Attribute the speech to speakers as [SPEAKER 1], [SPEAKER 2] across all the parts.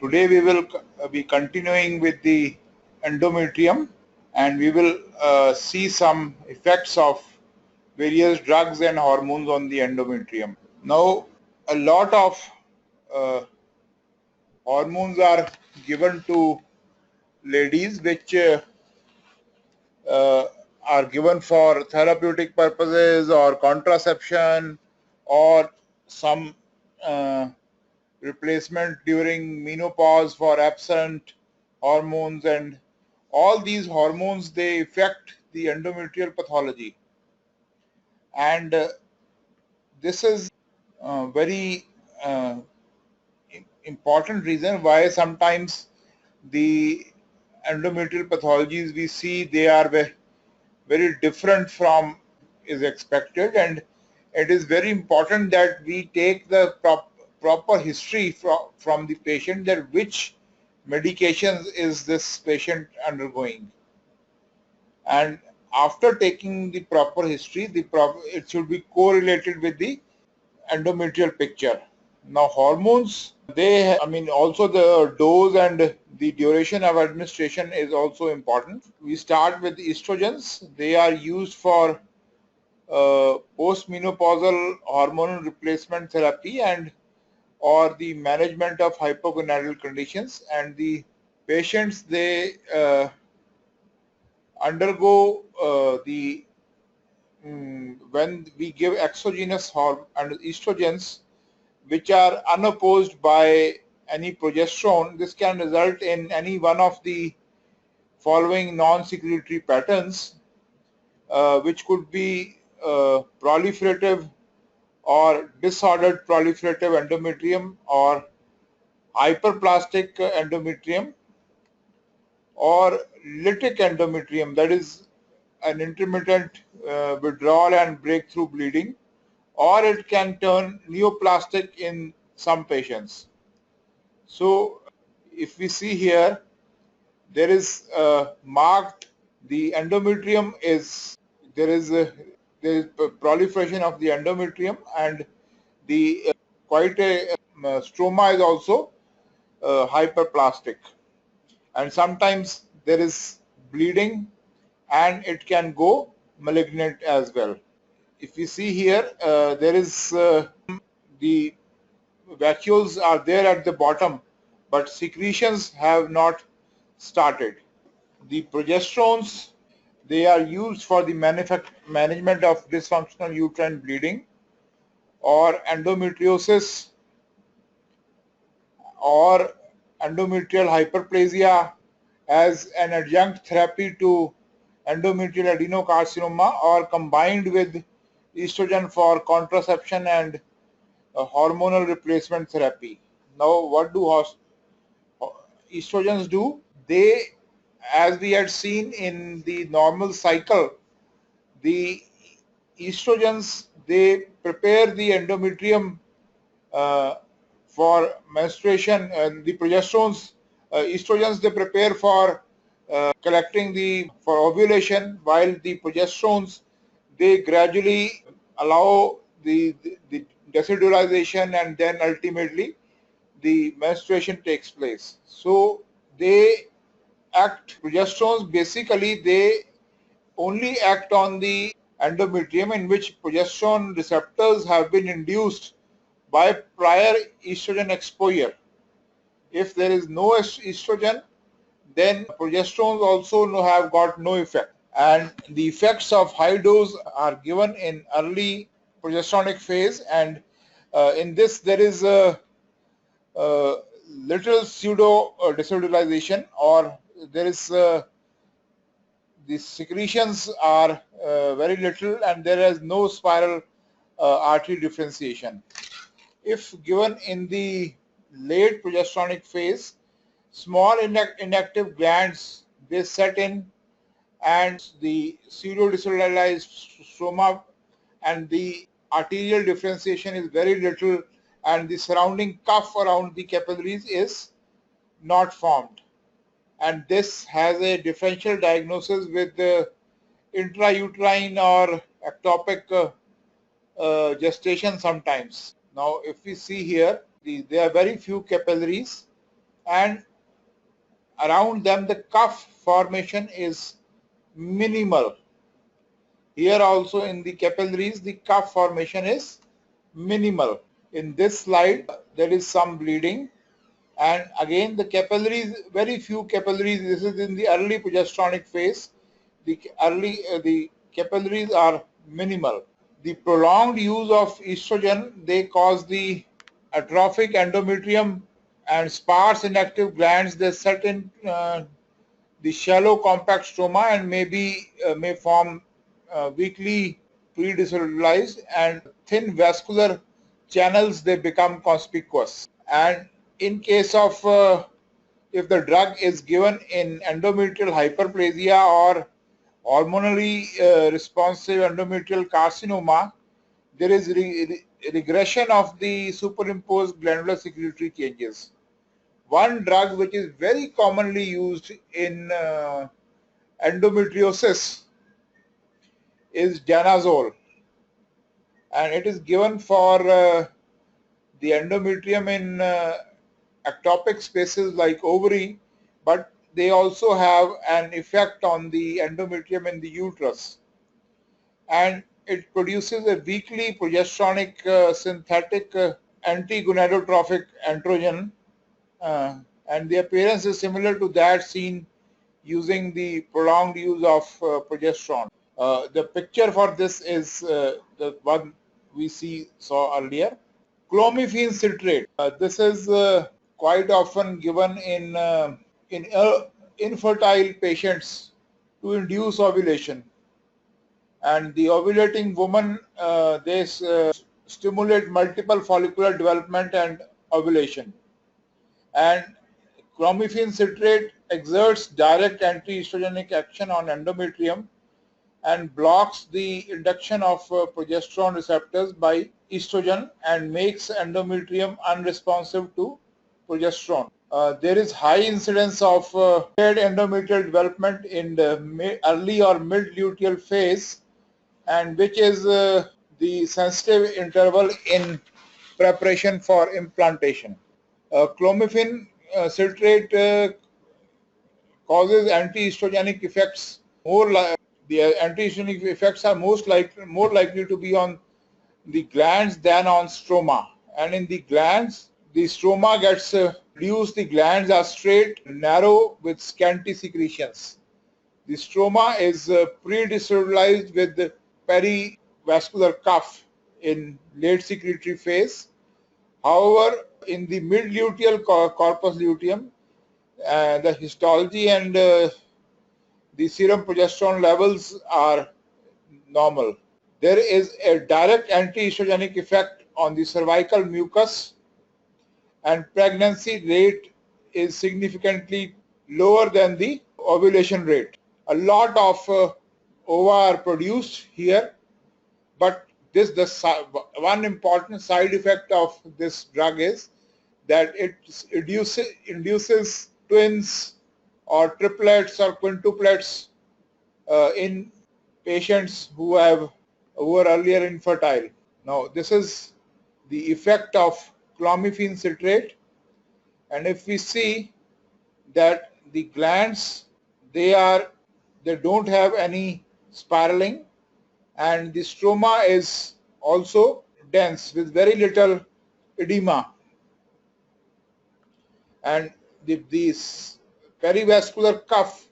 [SPEAKER 1] Today we will be continuing with the endometrium, and we will see some effects of various drugs and hormones on the endometrium. Now, a lot of uh, hormones are given to ladies which uh, are given for therapeutic purposes or contraception or some uh, replacement during menopause for absent hormones, and all these hormones, they affect the endometrial pathology. And this is a very uh, important reason why sometimes the endometrial pathologies we see, they are very different from is expected, and it is very important that we take the proper history from the patient, that which medications is this patient undergoing, and after taking the proper history, it should be correlated with the endometrial picture. Now hormones, also the dose and the duration of administration is also important. We start with estrogens. They are used for postmenopausal hormonal replacement therapy and or the management of hypogonadal conditions, and the patients, they undergo when we give exogenous and estrogens which are unopposed by any progesterone, this can result in any one of the following non-secretory patterns, which could be proliferative or disordered proliferative endometrium, or hyperplastic endometrium, or lytic endometrium, that is an intermittent withdrawal and breakthrough bleeding, or it can turn neoplastic in some patients. So if we see here, there is marked the endometrium is there is proliferation of the endometrium, and the quite a stroma is also hyperplastic, and sometimes there is bleeding and it can go malignant as well. If you see here, there is the vacuoles are there at the bottom, but secretions have not started. The progesterones, they are used for the management of dysfunctional uterine bleeding or endometriosis or endometrial hyperplasia as an adjunct therapy to endometrial adenocarcinoma, or combined with estrogen for contraception and hormonal replacement therapy. Now, what do estrogens do? They, as we had seen in the normal cycle, the estrogens, they prepare the endometrium uh, for menstruation, and the progesterones, estrogens, they prepare for collecting for ovulation, while the progesterones, they gradually allow the decidualization, and then ultimately the menstruation takes place. So they progesterones basically, they only act on the endometrium in which progesterone receptors have been induced by prior estrogen exposure. If there is no estrogen, then progesterones also have got no effect. And the effects of high dose are given in early progesteronic phase, and in this there is a little pseudo decellularization, or there is the secretions are very little, and there is no spiral artery differentiation. If given in the late progesteronic phase, small inactive glands, they set in, and the pseudo-decellularized stroma, and the arterial differentiation is very little, and the surrounding cuff around the capillaries is not formed. And this has a differential diagnosis with the intrauterine or ectopic gestation sometimes. Now, if we see here, there are very few capillaries, and around them the cuff formation is minimal. Here also in the capillaries the cuff formation is minimal. In this slide there is some bleeding, and again the capillaries, very few capillaries. This is in the early progesteronic phase. The capillaries are minimal. The prolonged use of estrogen, they cause the atrophic endometrium and sparse inactive glands. They set in the shallow compact stroma and may form weakly pre-decellularized and thin vascular channels. They become conspicuous. And in case of if the drug is given in endometrial hyperplasia or hormonally responsive endometrial carcinoma, there is regression of the superimposed glandular secretory changes. One drug which is very commonly used in endometriosis is Janazole, and it is given for the endometrium in ectopic spaces like ovary, but they also have an effect on the endometrium in the uterus, and it produces a weakly progesteronic synthetic anti-gonadotrophic androgen, and the appearance is similar to that seen using the prolonged use of progesterone. The picture for this is the one we saw earlier. Clomiphene citrate. This is quite often given in infertile patients to induce ovulation. And the ovulating woman, they stimulate multiple follicular development and ovulation. And clomiphene citrate exerts direct anti-estrogenic action on endometrium and blocks the induction of progesterone receptors by estrogen and makes endometrium unresponsive to progesterone. There is high incidence of delayed endometrial development in the early or mid-luteal phase, and which is the sensitive interval in preparation for implantation. Clomiphene citrate causes anti-estrogenic effects. The anti-estrogenic effects are more likely to be on the glands than on stroma. And in the glands, the stroma gets reduced. The glands are straight, narrow, with scanty secretions. The stroma is pre-decellularized with the perivascular cuff in late secretory phase. However, in the mid-luteal corpus luteum, the histology and the serum progesterone levels are normal. There is a direct anti-estrogenic effect on the cervical mucus, and pregnancy rate is significantly lower than the ovulation rate. A lot of ova are produced here, but one important side effect of this drug is that it induces twins or triplets or quintuplets in patients who were earlier infertile. Now this is the effect of clomiphene citrate, and if we see that the glands, they don't have any spiraling, and the stroma is also dense with very little edema, and the perivascular cuff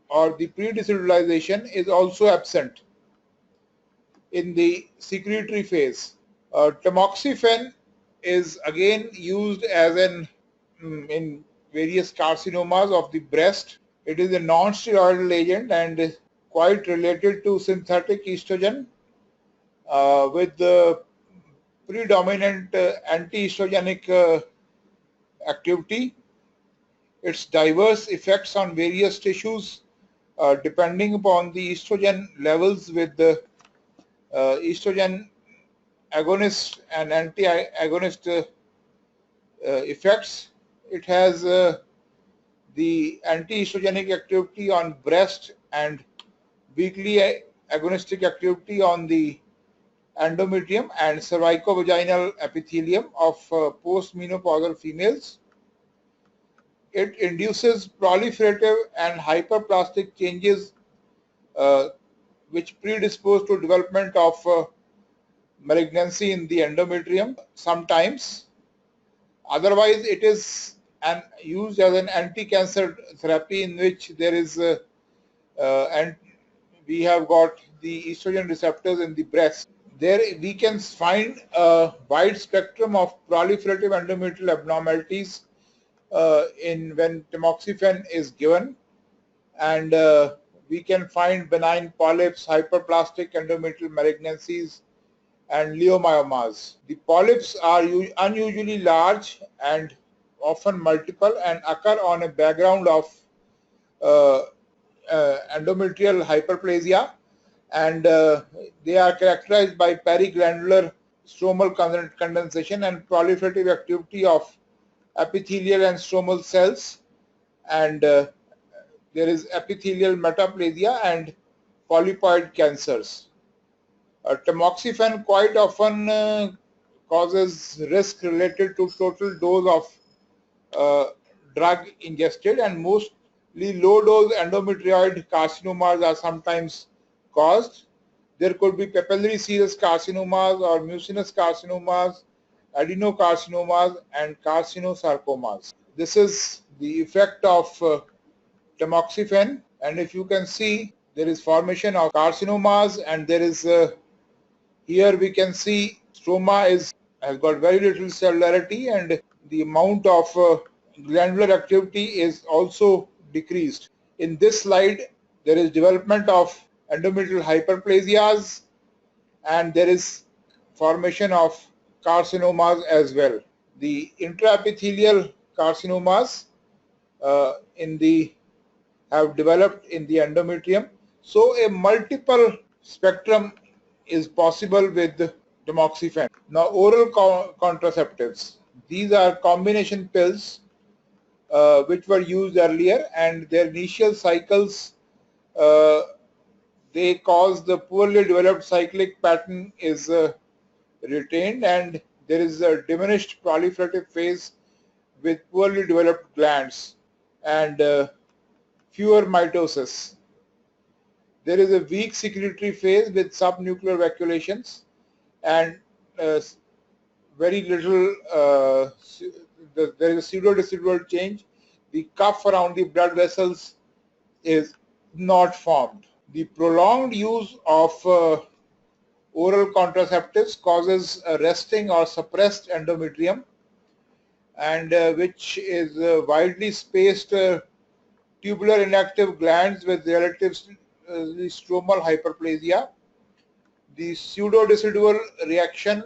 [SPEAKER 1] or the pre-decellularization is also absent in the secretory phase. Tamoxifen is again used as in various carcinomas of the breast. It is a non-steroidal agent and quite related to synthetic estrogen with the predominant anti-estrogenic activity. Its diverse effects on various tissues depending upon the estrogen levels, with the estrogen agonist and anti-agonist effects. It has the anti-estrogenic activity on breast and weakly agonistic activity on the endometrium and cervicovaginal epithelium of postmenopausal females. It induces proliferative and hyperplastic changes uh, which predispose to development of malignancy in the endometrium sometimes. Otherwise, it is used as an anti-cancer therapy in which there is and we have got the estrogen receptors in the breast. There we can find a wide spectrum of proliferative endometrial abnormalities in when tamoxifen is given, and we can find benign polyps, hyperplastic endometrial malignancies, and leiomyomas. The polyps are unusually large and often multiple and occur on a background of uh, endometrial hyperplasia, and they are characterized by periglandular stromal condensation and proliferative activity of epithelial and stromal cells, and there is epithelial metaplasia and polypoid cancers. Tamoxifen quite often causes risk related to total dose of drug ingested, and mostly low dose endometrioid carcinomas are sometimes caused. There could be papillary serous carcinomas or mucinous carcinomas, adenocarcinomas, and carcinosarcomas. This is the effect of tamoxifen, and if you can see, there is formation of carcinomas, and there is here we can see stroma has got very little cellularity, and the amount of glandular activity is also decreased. In this slide, there is development of endometrial hyperplasias, and there is formation of carcinomas as well. The intraepithelial carcinomas in the have developed in the endometrium. So a multiple spectrum is possible with tamoxifen. Now, oral contraceptives. These are combination pills which were used earlier, and their initial cycles uh, they cause the poorly developed cyclic pattern is retained, and there is a diminished proliferative phase with poorly developed glands and fewer mitosis. There is a weak secretory phase with subnuclear vacuolations and very little, there is a pseudodecidual change. The cuff around the blood vessels is not formed. The prolonged use of oral contraceptives causes a resting or suppressed endometrium, and which is widely spaced tubular inactive glands with relatively stromal hyperplasia. The pseudodecidual reaction,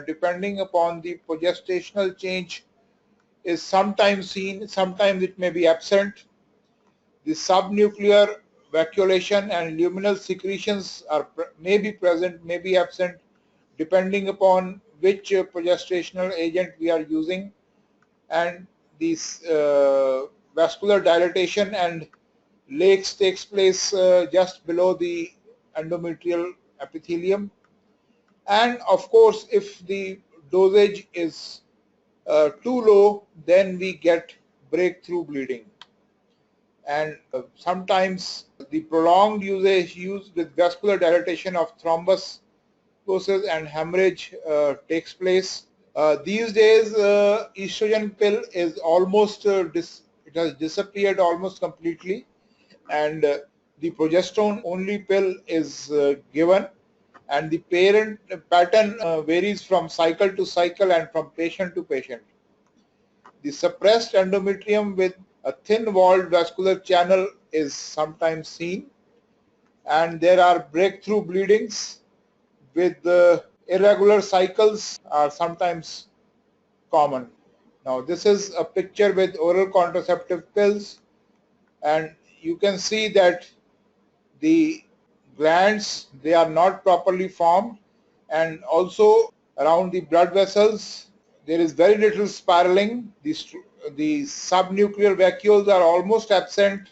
[SPEAKER 1] depending upon the progestational change, is sometimes seen, sometimes it may be absent. The subnuclear vacuolation and luminal secretions may be present, may be absent, depending upon which progestational agent we are using, and this vascular dilatation and lakes takes place just below the endometrial epithelium. And of course, if the dosage is too low, then we get breakthrough bleeding. And sometimes the prolonged used with vascular dilatation of thrombus and hemorrhage takes place. These days, estrogen pill is almost it has disappeared almost completely, and the progesterone only pill is given, and the parent pattern varies from cycle to cycle and from patient to patient. The suppressed endometrium with a thin-walled vascular channel is sometimes seen, and there are breakthrough bleedings with irregular cycles are sometimes common. Now, this is a picture with oral contraceptive pills, and you can see that the glands, they are not properly formed, and also around the blood vessels there is very little spiraling. The subnuclear vacuoles are almost absent,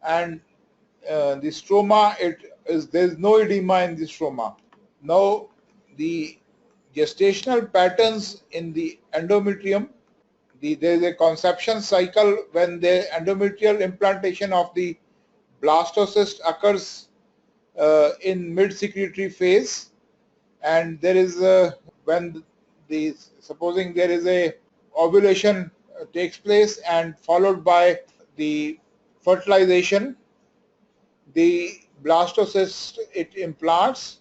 [SPEAKER 1] and the stroma, there is no edema in the stroma. Now, the gestational patterns in the endometrium. There is a conception cycle when the endometrial implantation of the blastocyst occurs in mid-secretory phase, and there is when the supposing there is a ovulation takes place and followed by the fertilization, the blastocyst it implants,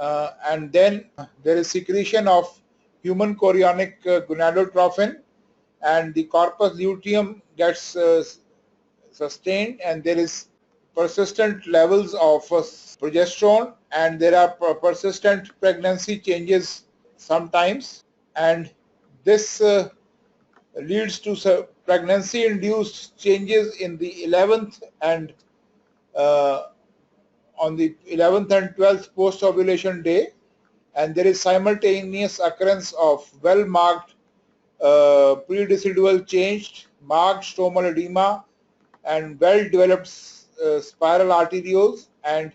[SPEAKER 1] and then there is secretion of human chorionic gonadotrophin, and the corpus luteum gets sustained, and there is persistent levels of progesterone, and there are persistent pregnancy changes sometimes, and this leads to pregnancy induced changes in the 11th and on the 11th and 12th post ovulation day, and there is simultaneous occurrence of well marked predecidual change, marked stromal edema, and well developed spiral arterioles and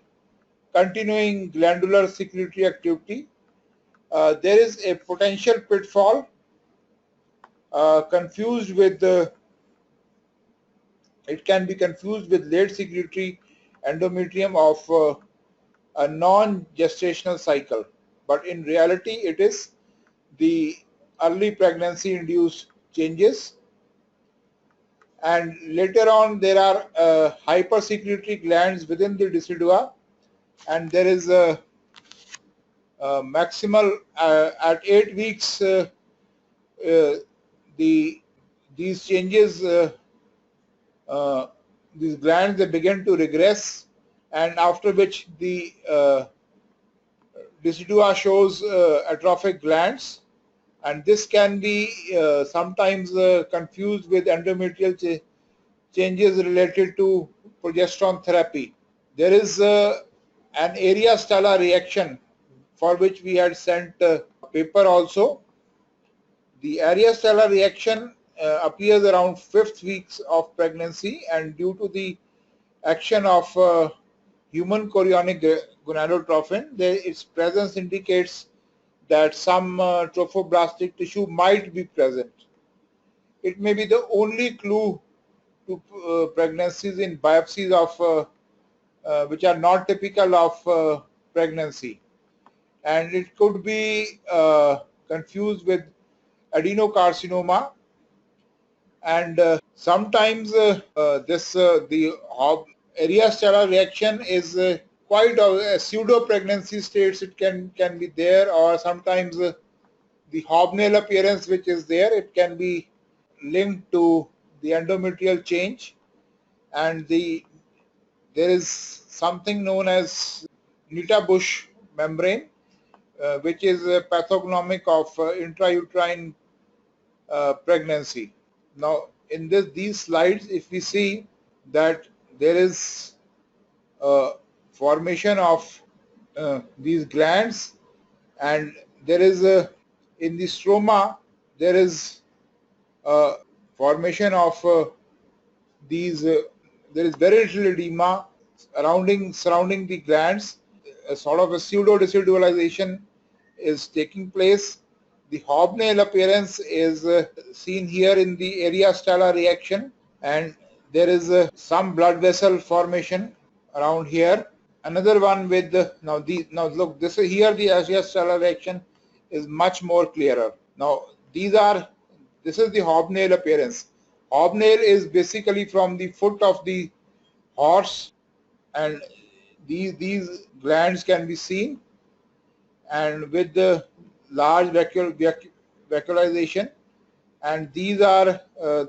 [SPEAKER 1] continuing glandular secretory activity. There is a potential pitfall confused with it can be confused with late secretory endometrium of a non-gestational cycle, but in reality it is the early pregnancy induced changes. And later on there are hypersecretory glands within the decidua, and there is a maximal at 8 weeks these changes these glands they begin to regress, and after which the decidua shows atrophic glands, and this can be sometimes confused with endometrial changes related to progesterone therapy. There is an area stellar reaction for which we had sent a paper also. The area stellar reaction appears around 5th weeks of pregnancy, and due to the action of human chorionic gonadotrophin, its presence indicates that some trophoblastic tissue might be present. It may be the only clue to pregnancies in biopsies of which are not typical of pregnancy, and it could be confused with adenocarcinoma, and sometimes the area stellar reaction is quite a pseudo pregnancy states. It can be there, or sometimes the hobnail appearance which is there, it can be linked to the endometrial change, and there is something known as Nita-Bush membrane, which is a pathognomic of intrauterine pregnancy. Now, in these slides, if we see that there is formation of these glands, and there is in the stroma there is formation of these. There is very little edema surrounding the glands. A sort of a pseudo decidualization is taking place. The hobnail appearance is seen here in the area stellar reaction, and there is some blood vessel formation around here. Another one with now look, this is here the area stellar reaction is much more clearer. Now this is the hobnail appearance. Hobnail is basically from the foot of the horse, and these glands can be seen, and with the large vacuolization, and these are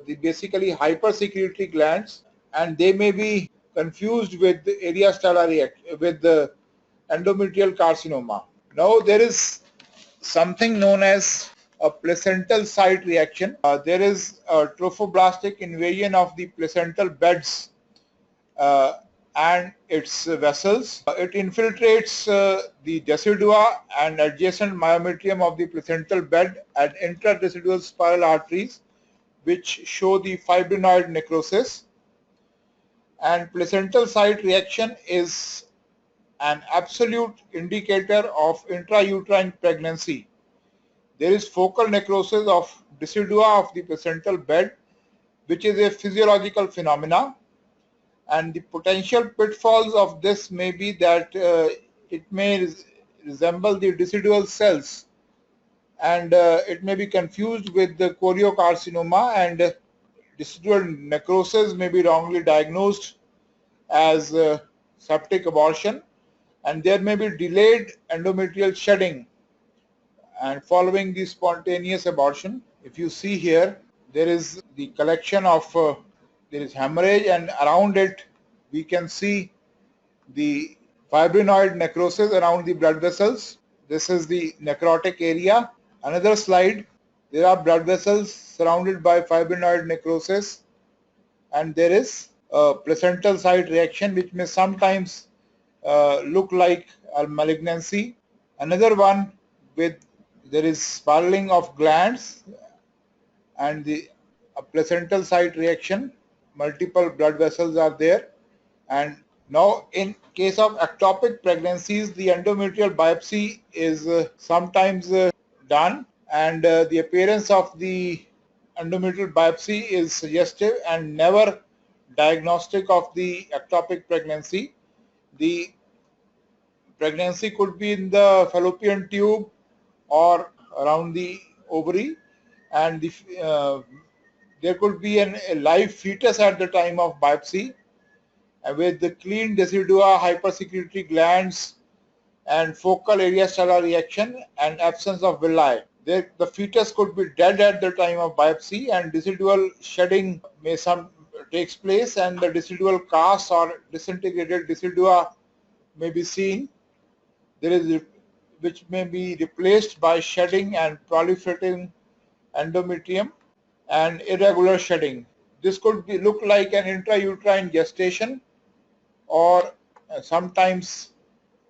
[SPEAKER 1] the basically hypersecretory glands, and they may be confused with the area stellar with the endometrial carcinoma. Now there is something known as a placental site reaction. There is a trophoblastic invasion of the placental beds and its vessels. It infiltrates the decidua and adjacent myometrium of the placental bed and intradecidual spiral arteries, which show the fibrinoid necrosis. And placental site reaction is an absolute indicator of intrauterine pregnancy. There is focal necrosis of decidua of the placental bed, which is a physiological phenomena, and the potential pitfalls of this may be that it may resemble the decidual cells, and it may be confused with the choriocarcinoma, and decidual necrosis may be wrongly diagnosed as septic abortion, and there may be delayed endometrial shedding and following the spontaneous abortion. If you see here, there is the collection of there is hemorrhage, and around it we can see the fibrinoid necrosis around the blood vessels. This is the necrotic area. Another slide, there are blood vessels surrounded by fibrinoid necrosis, and there is a placental site reaction which may sometimes look like a malignancy. Another one with there is spiraling of glands and the placental site reaction. Multiple blood vessels are there. And now in case of ectopic pregnancies, the endometrial biopsy is sometimes done, and the appearance of the endometrial biopsy is suggestive and never diagnostic of the ectopic pregnancy. The pregnancy could be in the fallopian tube or around the ovary, and there could be a live fetus at the time of biopsy with the clean decidua, hypersecretory glands, and focal area stellar reaction and absence of villi. The fetus could be dead at the time of biopsy, and decidual shedding may takes place, and the decidual cast or disintegrated decidua may be seen. There is which may be replaced by shedding and proliferating endometrium and irregular shedding. This could look like an intrauterine gestation, or sometimes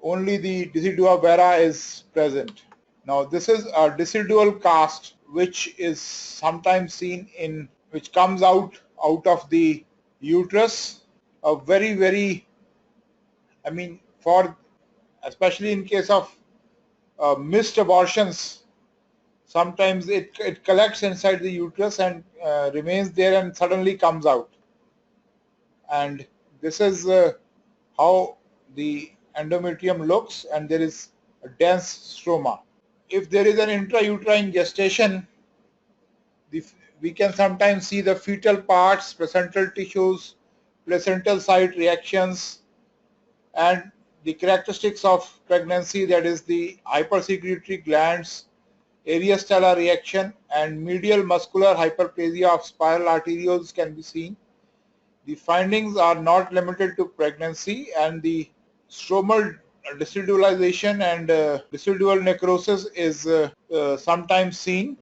[SPEAKER 1] only the decidua vera is present. Now this is a decidual cast which is sometimes seen in which comes out of the uterus. A very, I mean, for especially in case of missed abortions, sometimes it collects inside the uterus and remains there and suddenly comes out. And this is how the endometrium looks, and there is a dense stroma. If there is an intrauterine gestation, we can sometimes see the fetal parts, placental tissues, placental site reactions, and the characteristics of pregnancy, that is the hypersecretory glands, area stellar reaction, and medial muscular hyperplasia of spiral arterioles can be seen. The findings are not limited to pregnancy, and the stromal decidualization and decidual necrosis is sometimes seen.